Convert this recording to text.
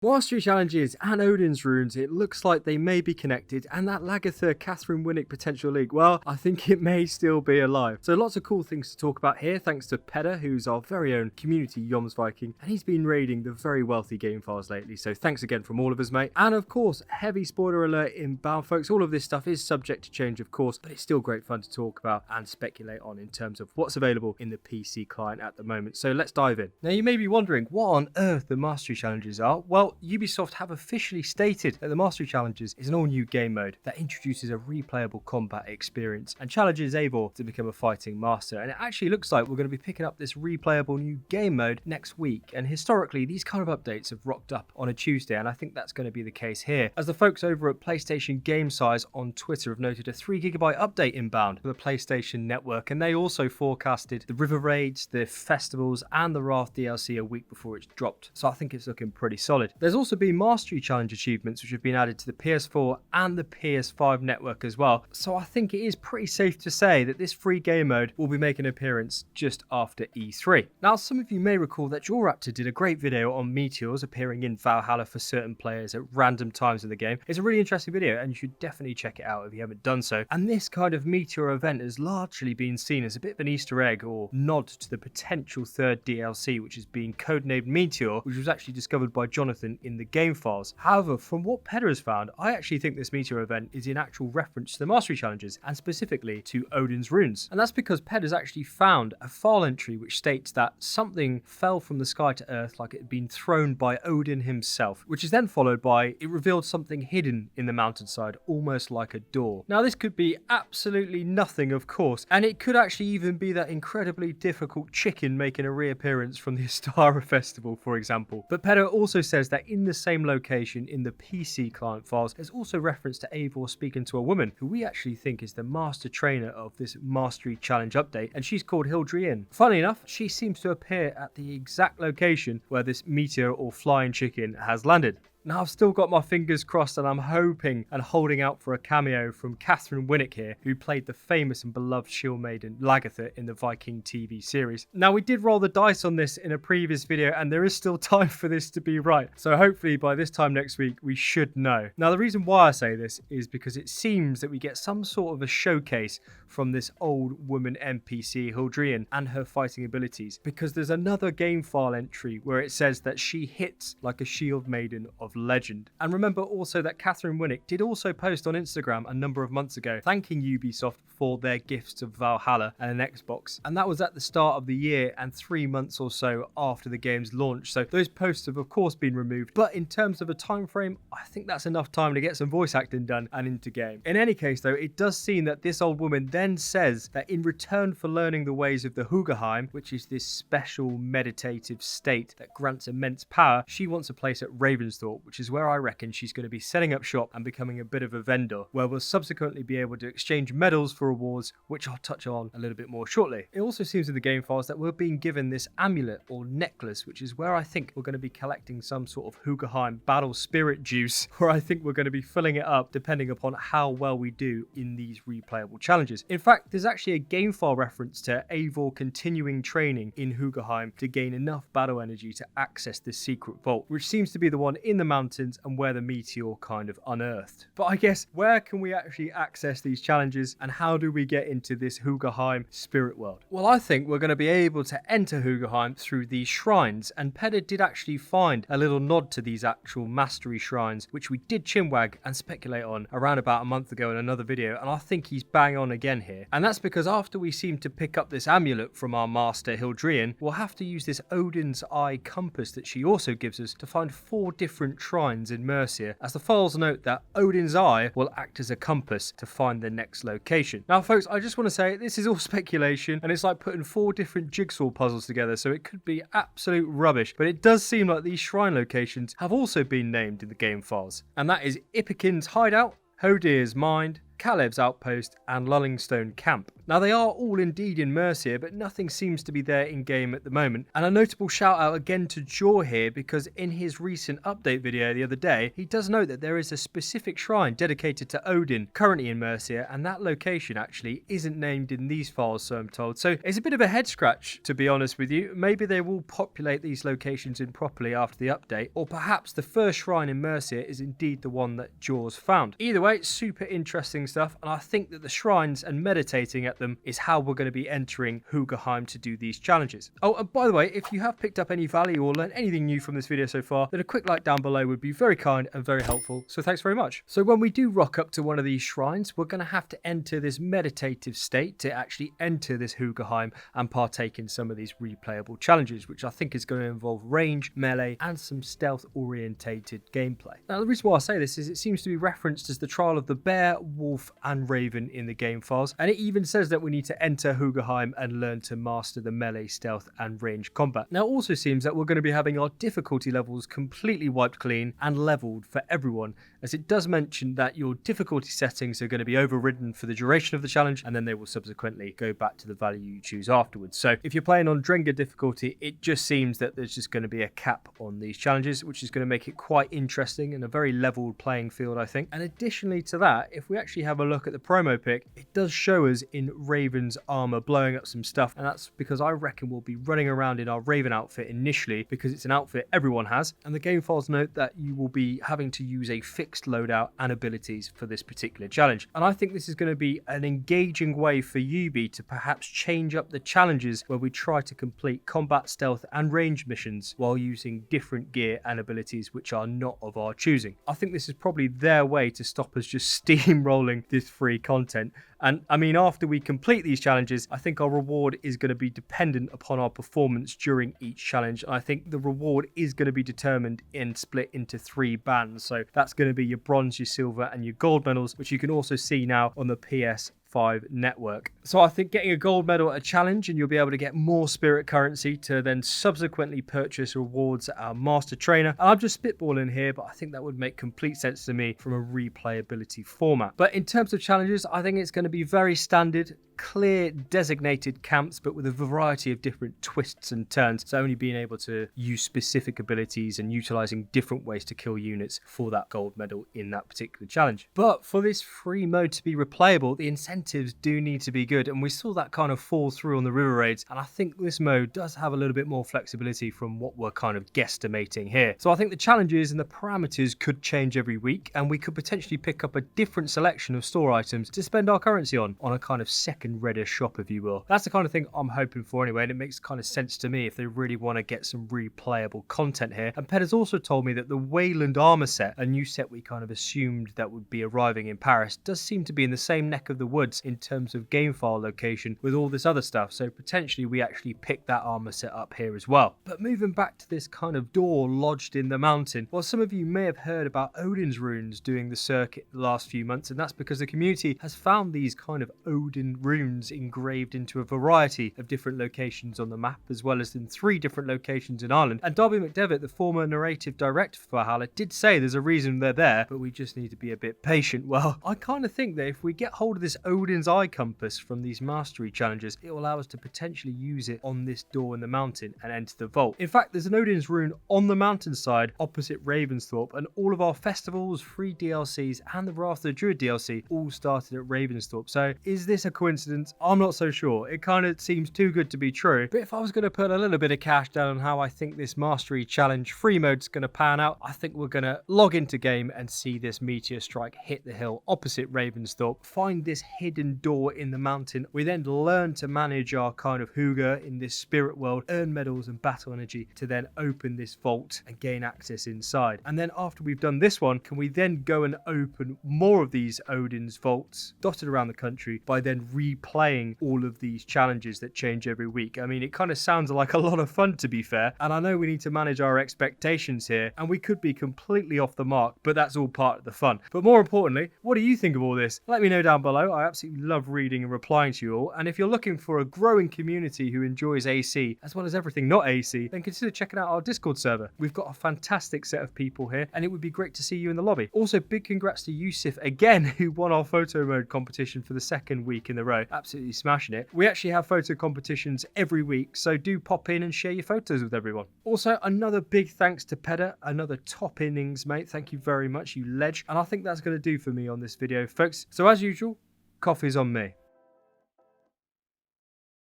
Mastery challenges and Odin's runes, it looks like they may be connected, and that Lagertha Kathryn Winnick potential league, well, I think it may still be alive. So lots of cool things to talk about here, thanks to Pedder, who's our very own community Yoms Viking, and he's been raiding the very wealthy game files lately, so thanks again from all of us, mate. And of course, heavy spoiler alert inbound, folks. All of this stuff is subject to change, of course, but it's still great fun to talk about and speculate on in terms of what's available in the PC client at the moment. So let's dive in. Now, you may be wondering what on earth the Mastery challenges are. Well, Ubisoft have officially stated that the Mastery Challenges is an all-new game mode that introduces a replayable combat experience and challenges Eivor to become a fighting master. And it actually looks like we're going to be picking up this replayable new game mode next week. And historically, these kind of updates have rocked up on a Tuesday, and I think that's going to be the case here, as the folks over at PlayStation Game Size on Twitter have noted a 3GB update inbound for the PlayStation Network, and they also forecasted the River Raids, the festivals, and the Wrath DLC a week before it's dropped. So I think it's looking pretty solid. There's also been Mastery Challenge achievements which have been added to the PS4 and the PS5 network as well, so I think it is pretty safe to say that this free game mode will be making an appearance just after E3. Now, some of you may recall that JorRaptor did a great video on meteors appearing in Valhalla for certain players at random times in the game. It's a really interesting video and you should definitely check it out if you haven't done so. And this kind of meteor event has largely been seen as a bit of an Easter egg or nod to the potential third DLC, which has been codenamed Meteor, which was actually discovered by Jonathan in the game files. However, from what Pedder has found, I actually think this Meteor event is in actual reference to the Mastery Challenges and specifically to Odin's Runes. And that's because Pedder's actually found a file entry which states that something fell from the sky to earth like it had been thrown by Odin himself, which is then followed by it revealed something hidden in the mountainside, almost like a door. Now, this could be absolutely nothing, of course, and it could actually even be that incredibly difficult chicken making a reappearance from the Astara Festival, for example. But Pedder also says that in the same location in the PC client files, there's also reference to Eivor speaking to a woman who we actually think is the master trainer of this Mastery Challenge update, and she's called Hilderan. Funnily enough, she seems to appear at the exact location where this meteor or flying chicken has landed. Now, I've still got my fingers crossed and I'm hoping and holding out for a cameo from Kathryn Winnick here, who played the famous and beloved shield maiden Lagertha in the Viking TV series. Now, we did roll the dice on this in a previous video and there is still time for this to be right, so hopefully by this time next week we should know. Now, the reason why I say this is because it seems that we get some sort of a showcase from this old woman NPC Hilderan and her fighting abilities, because there's another game file entry where it says that she hits like a shield maiden of legend. And remember also that Kathryn Winnick did also post on Instagram a number of months ago thanking Ubisoft for their gifts of Valhalla and an Xbox, and that was at the start of the year and 3 months or so after the game's launch, so those posts have of course been removed, but in terms of a time frame, I think that's enough time to get some voice acting done and into game. In any case though, it does seem that this old woman then says that in return for learning the ways of the Hugrheim, which is this special meditative state that grants immense power, she wants a place at Ravensthorpe, which is where I reckon she's going to be setting up shop and becoming a bit of a vendor, where we'll subsequently be able to exchange medals for rewards, which I'll touch on a little bit more shortly. It also seems in the game files that we're being given this amulet or necklace, which is where I think we're going to be collecting some sort of Hugrheim battle spirit juice, where I think we're going to be filling it up depending upon how well we do in these replayable challenges. In fact, there's actually a game file reference to Eivor continuing training in Hugrheim to gain enough battle energy to access this secret vault, which seems to be the one in the mountains and where the meteor kind of unearthed. But I guess, where can we actually access these challenges and how do we get into this Hugrheim spirit world? Well, I think we're going to be able to enter Hugrheim through these shrines, and Pedder did actually find a little nod to these actual mastery shrines, which we did chinwag and speculate on around about a month ago in another video, and I think he's bang on again here. And that's because after we seem to pick up this amulet from our master Hilderan, we'll have to use this Odin's Eye compass that she also gives us to find 4 different shrines in Mercia, as the files note that Odin's Eye will act as a compass to find the next location. Now folks, I just want to say this is all speculation and it's like putting 4 different jigsaw puzzles together, so it could be absolute rubbish, but it does seem like these shrine locations have also been named in the game files, and that is Ipikin's Hideout, Hodir's Mind, Kalev's outpost, and Lullingstone camp. Now they are all indeed in Mercia, but nothing seems to be there in game at the moment. And a notable shout out again to Jor here, because in his recent update video the other day, he does note that there is a specific shrine dedicated to Odin currently in Mercia, and that location actually isn't named in these files, so I'm told. So it's a bit of a head scratch, to be honest with you. Maybe they will populate these locations in properly after the update, or perhaps the first shrine in Mercia is indeed the one that Jor's found. Either way, super interesting stuff, and I think that the shrines and meditating at them is how we're going to be entering Hugrheim to do these challenges. Oh, and by the way, if you have picked up any value or learned anything new from this video so far, then a quick like down below would be very kind and very helpful, so thanks very much. So when we do rock up to one of these shrines, we're going to have to enter this meditative state to actually enter this Hugrheim and partake in some of these replayable challenges, which I think is going to involve range, melee, and some stealth orientated gameplay. Now the reason why I say this is it seems to be referenced as the trial of the bear, wolf, and raven in the game files, and it even says that we need to enter Hugrheim and learn to master the melee, stealth, and range combat. Now it also seems that we're going to be having our difficulty levels completely wiped clean and leveled for everyone, as it does mention that your difficulty settings are going to be overridden for the duration of the challenge, and then they will subsequently go back to the value you choose afterwards. So if you're playing on Drenga difficulty, it just seems that there's just going to be a cap on these challenges, which is going to make it quite interesting and a very leveled playing field, I think. And additionally to that, if we actually have a look at the promo pic, it does show us in Raven's armor blowing up some stuff, and that's because I reckon we'll be running around in our Raven outfit initially, because it's an outfit everyone has, and the game files note that you will be having to use a fixed loadout and abilities for this particular challenge. And I think this is going to be an engaging way for UB to perhaps change up the challenges where we try to complete combat, stealth, and range missions while using different gear and abilities which are not of our choosing. I think this is probably their way to stop us just steamrolling this free content. And I mean, after we complete these challenges, I think our reward is going to be dependent upon our performance during each challenge. And I think the reward is going to be determined and split into 3 bands. So that's going to be your bronze, your silver, and your gold medals, which you can also see now on the PS5 network. So I think getting a gold medal at a challenge, and you'll be able to get more spirit currency to then subsequently purchase rewards at our master trainer. And I'm just spitballing here, but I think that would make complete sense to me from a replayability format. But in terms of challenges, I think it's going to be very standard, clear designated camps, but with a variety of different twists and turns, so only being able to use specific abilities and utilizing different ways to kill units for that gold medal in that particular challenge. But for this free mode to be replayable, the incentives do need to be good, and we saw that kind of fall through on the river raids, and I think this mode does have a little bit more flexibility from what we're kind of guesstimating here. So I think the challenges and the parameters could change every week, and we could potentially pick up a different selection of store items to spend our currency on a kind of second Reddish shop, if you will. That's the kind of thing I'm hoping for anyway, and it makes kind of sense to me if they really want to get some replayable content here. And Ped has also told me that the Wayland armor set, a new set we kind of assumed that would be arriving in Paris, does seem to be in the same neck of the woods in terms of game file location with all this other stuff, so potentially we actually pick that armor set up here as well. But moving back to this kind of door lodged in the mountain, well, some of you may have heard about Odin's runes doing the circuit the last few months, and that's because the community has found these kind of Odin runes engraved into a variety of different locations on the map, as well as in 3 different locations in Ireland. And Darby McDevitt, the former narrative director for Valhalla, did say there's a reason they're there, but we just need to be a bit patient. Well, I kind of think that if we get hold of this Odin's Eye compass from these mastery challenges, it will allow us to potentially use it on this door in the mountain and enter the vault. In fact, there's an Odin's rune on the mountainside opposite Ravensthorpe, and all of our festivals, free DLCs, and the Wrath of the Druid DLC all started at Ravensthorpe. So is this a coincidence? I'm not so sure. It kind of seems too good to be true. But if I was going to put a little bit of cash down on how I think this mastery challenge free mode's going to pan out, I think we're going to log into game and see this meteor strike hit the hill opposite Ravensthorpe, find this hidden door in the mountain. We then learn to manage our kind of Hugr in this spirit world, earn medals and battle energy to then open this vault and gain access inside. And then after we've done this one, can we then go and open more of these Odin's vaults dotted around the country by then replaying all of these challenges that change every week. I mean, it kind of sounds like a lot of fun, to be fair, and I know we need to manage our expectations here, and we could be completely off the mark, but that's all part of the fun. But more importantly, what do you think of all this? Let me know down below. I absolutely love reading and replying to you all, and if you're looking for a growing community who enjoys AC, as well as everything not AC, then consider checking out our Discord server. We've got a fantastic set of people here, and it would be great to see you in the lobby. Also, big congrats to Yusuf again, who won our photo mode competition for the second week in a row. Absolutely smashing it. We actually have photo competitions every week, so do pop in and share your photos with everyone. Also, another big thanks to Peda, another top innings, mate. Thank you very much, you ledge. And I think that's going to do for me on this video, folks. So as usual, coffee's on me.